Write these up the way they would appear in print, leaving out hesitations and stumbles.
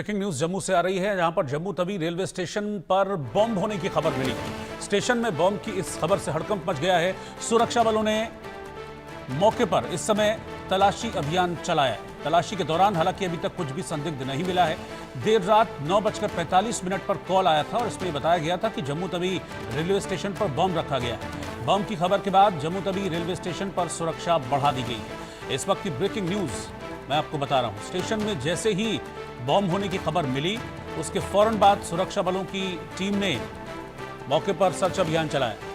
Breaking news Jammu से आ रही है, जहां पर जम्मू तवी रेलवे स्टेशन पर बॉम्ब होने की खबर मिली। स्टेशन में बॉम्ब की इस खबर से हड़कंप मच गया है। सुरक्षा बलों ने मौके पर इस समय तलाशी अभियान चलाया है। तलाशी के दौरान हालांकि अभी तक कुछ भी संदिग्ध नहीं मिला है। देर रात 9:45 पर कॉल आया था और इसमें बताया गया था कि जम्मू तवी रेलवे स्टेशन पर बॉम्ब रखा गया है। बॉम्ब की खबर के बाद जम्मू तवी रेलवे स्टेशन पर सुरक्षा बढ़ा दी गई है। इस वक्त की ब्रेकिंग न्यूज मैं आपको बता रहा हूं। स्टेशन में जैसे ही बॉम्ब होने की खबर मिली, उसके फौरन बाद सुरक्षा बलों की टीम ने मौके पर सर्च अभियान चलाया।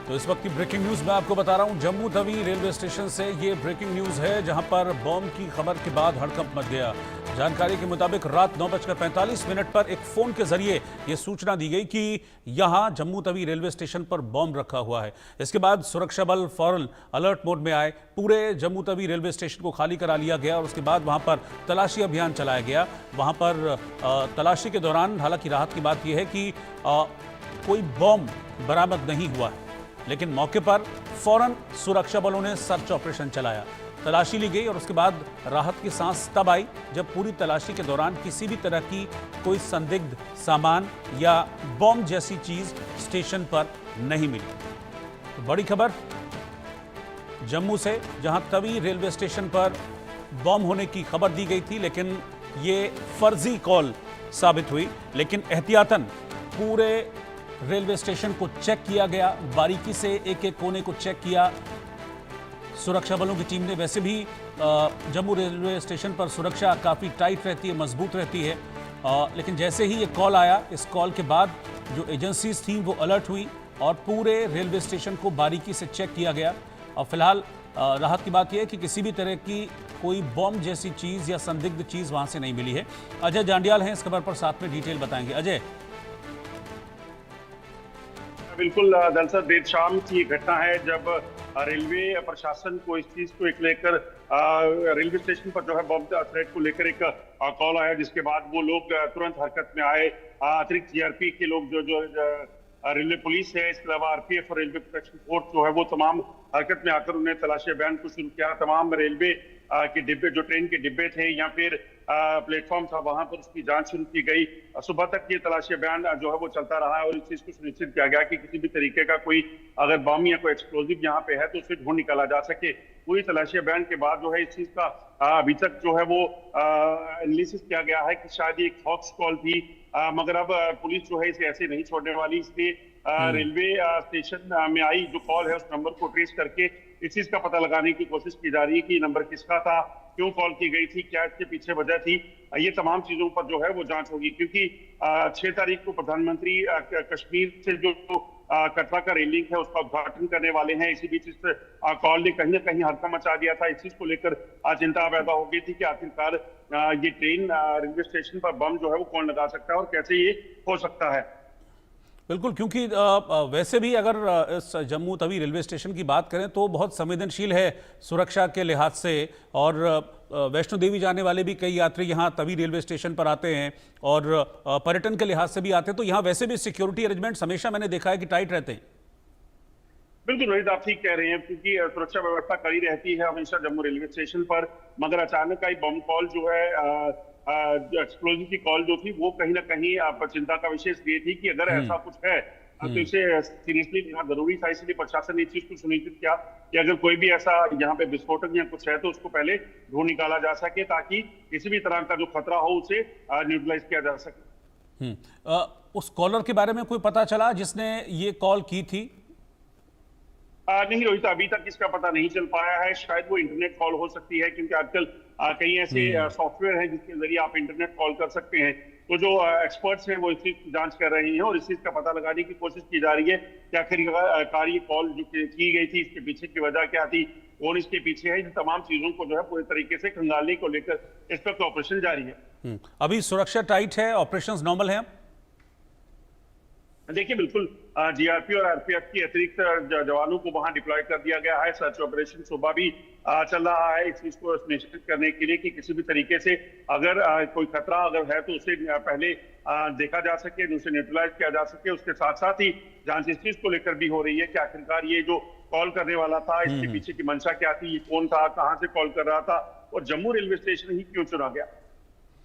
तो इस वक्त की ब्रेकिंग न्यूज मैं आपको बता रहा हूं। जम्मू तवी रेलवे स्टेशन से ये ब्रेकिंग न्यूज है, जहां पर बॉम्ब की खबर के बाद हड़कंप मच गया। जानकारी के मुताबिक रात 9:45 पर एक फोन के जरिए यह सूचना दी गई कि यहां जम्मू तवी रेलवे स्टेशन पर बॉम्ब रखा हुआ है। इसके बाद सुरक्षा बल फौरन अलर्ट मोड में आए। पूरे जम्मू तवी रेलवे स्टेशन को खाली करा लिया गया और उसके बाद वहां पर तलाशी अभियान चलाया गया। वहां पर तलाशी के दौरान हालांकि राहत की बात यह है कि कोई बॉम्ब बरामद नहीं हुआ है, लेकिन मौके पर फौरन सुरक्षा बलों ने सर्च ऑपरेशन चलाया। तलाशी ली गई और उसके बाद राहत की सांस तब आई जब पूरी तलाशी के दौरान किसी भी तरह की कोई संदिग्ध सामान या बॉम्ब जैसी चीज स्टेशन पर नहीं मिली। तो बड़ी खबर जम्मू से, जहां तवी रेलवे स्टेशन पर बॉम्ब होने की खबर दी गई थी, लेकिन ये फर्जी कॉल साबित हुई। लेकिन एहतियातन पूरे रेलवे स्टेशन को चेक किया गया, बारीकी से एक एक कोने को चेक किया सुरक्षा बलों की टीम ने। वैसे भी जम्मू रेलवे स्टेशन पर सुरक्षा काफ़ी टाइट रहती है, मजबूत रहती है, लेकिन जैसे ही ये कॉल आया, इस कॉल के बाद जो एजेंसीज थी वो अलर्ट हुई और पूरे रेलवे स्टेशन को बारीकी से चेक किया गया। और फिलहाल राहत की बात यह है कि किसी भी तरह की कोई बॉम्ब जैसी चीज़ या संदिग्ध चीज़ वहाँ से नहीं मिली है। अजय जांडियाल हैं इस खबर पर, साथ में डिटेल बताएंगे। अजय। बिल्कुल दरअसल देर शाम की घटना है जब रेलवे प्रशासन को इस चीज को लेकर रेलवे स्टेशन पर जो है बॉम्ब थ्रेट को लेकर एक कॉल आया, जिसके बाद वो लोग तुरंत हरकत में आए। अतिरिक्त जीआरपी के लोग जो रेलवे पुलिस है, इसके अलावा आरपीएफ और रेलवे प्रोटेक्शन फोर्स जो है वो तमाम हरकत में आकर उन्हें तलाशी अभियान को शुरू किया। तमाम रेलवे के डिब्बे, जो ट्रेन के डिब्बे थे या फिर प्लेटफॉर्म था, वहां पर उसकी जांच शुरू की गई। सुबह तक ये तलाशी अभियान जो है वो चलता रहा और इस चीज को सुनिश्चित किया गया कि किसी भी तरीके का कोई अगर बम या कोई एक्सप्लोजिव यहाँ पे है तो उसे ढूंढ निकाला जा सके। पूरी तलाशी अभियान के बाद जो है इस चीज का अभी तक जो है वो एनालिसिस किया गया है कि शायद ये एक हॉक्स कॉल थी, मगर अब पुलिस जो है इसे ऐसे नहीं छोड़ने वाली। इसलिए रेलवे स्टेशन में आई जो कॉल है उस नंबर को ट्रेस करके इस चीज का पता लगाने की कोशिश की जा रही है कि नंबर किसका था, क्यों कॉल की गई थी, क्या इसके पीछे वजह थी। ये तमाम चीजों पर जो है वो जांच होगी, क्योंकि 6 तारीख को प्रधानमंत्री कश्मीर से जो कटरा का रेल लिंक है उसका उद्घाटन करने वाले हैं। इसी बीच इस कॉल ने कहीं ना कहीं हल्का मचा दिया था। इस चीज को लेकर चिंता पैदा हो गई थी कि आखिरकार ये ट्रेन रेलवे स्टेशन पर बम जो है वो कौन लगा सकता है और कैसे ये हो सकता है। बिल्कुल, क्योंकि वैसे भी अगर इस जम्मू तवी रेलवे स्टेशन की बात करें तो बहुत संवेदनशील है सुरक्षा के लिहाज से, और वैष्णो देवी जाने वाले भी कई यात्री यहाँ तवी रेलवे स्टेशन पर आते हैं और पर्यटन के लिहाज से भी आते हैं। तो यहाँ वैसे भी सिक्योरिटी अरेंजमेंट्स हमेशा मैंने देखा है कि टाइट रहते हैं। बिल्कुल रोहित, आप ठीक कह रहे हैं, क्योंकि सुरक्षा व्यवस्था कड़ी रहती है हमेशा जम्मू रेलवे स्टेशन पर। मगर अचानक आई बम कॉल जो है, एक्सप्लोजिव की कॉल जो थी, वो कहीं ना कहीं चिंता का विषय ये थी कि अगर ऐसा कुछ है तो इसे सीरियसली लेना जरूरी था। इसलिए प्रशासन ने इस चीज को सुनिश्चित किया कि अगर कोई भी ऐसा यहाँ पे विस्फोटक या कुछ है तो उसको पहले ढूंढ निकाला जा सके, ताकि किसी भी तरह का जो खतरा हो उसे न्यूट्रलाइज किया जा सके। उस कॉलर के बारे में कोई पता चला जिसने ये कॉल की थी? नहीं रोहित, अभी तक इसका पता नहीं चल पाया है। शायद वो इंटरनेट कॉल हो सकती है, क्योंकि आजकल कई ऐसे सॉफ्टवेयर हैं जिसके जरिए आप इंटरनेट कॉल कर सकते हैं। तो जो एक्सपर्ट्स हैं वो इस चीज की जांच कर रहे हैं और इस चीज का पता लगाने की कोशिश की जा रही है कि आखिरकार ये कॉल जो की गई थी इसके पीछे की वजह क्या थी, कौन इसके पीछे है। इन तमाम चीजों को जो है पूरे तरीके से खंगालने को लेकर इस वक्त ऑपरेशन जारी है। अभी सुरक्षा टाइट है, ऑपरेशंस नॉर्मल है? देखिए बिल्कुल जीआरपी और आरपीएफ की अतिरिक्त जवानों को वहां डिप्लॉय कर दिया गया है। सर्च ऑपरेशन सुबह भी चल रहा है इस चीज को सुनिश्चित करने के लिए कि किसी भी तरीके से अगर कोई खतरा अगर है तो उसे पहले देखा जा सके, उसे न्यूट्रलाइज किया जा सके। उसके साथ साथ ही जांच इस चीज को लेकर भी हो रही है कि आखिरकार ये जो कॉल करने वाला था, इसके पीछे की मंशा क्या थी, ये कौन था, कहाँ से कॉल कर रहा था और जम्मू रेलवे स्टेशन ही क्यों चुना गया।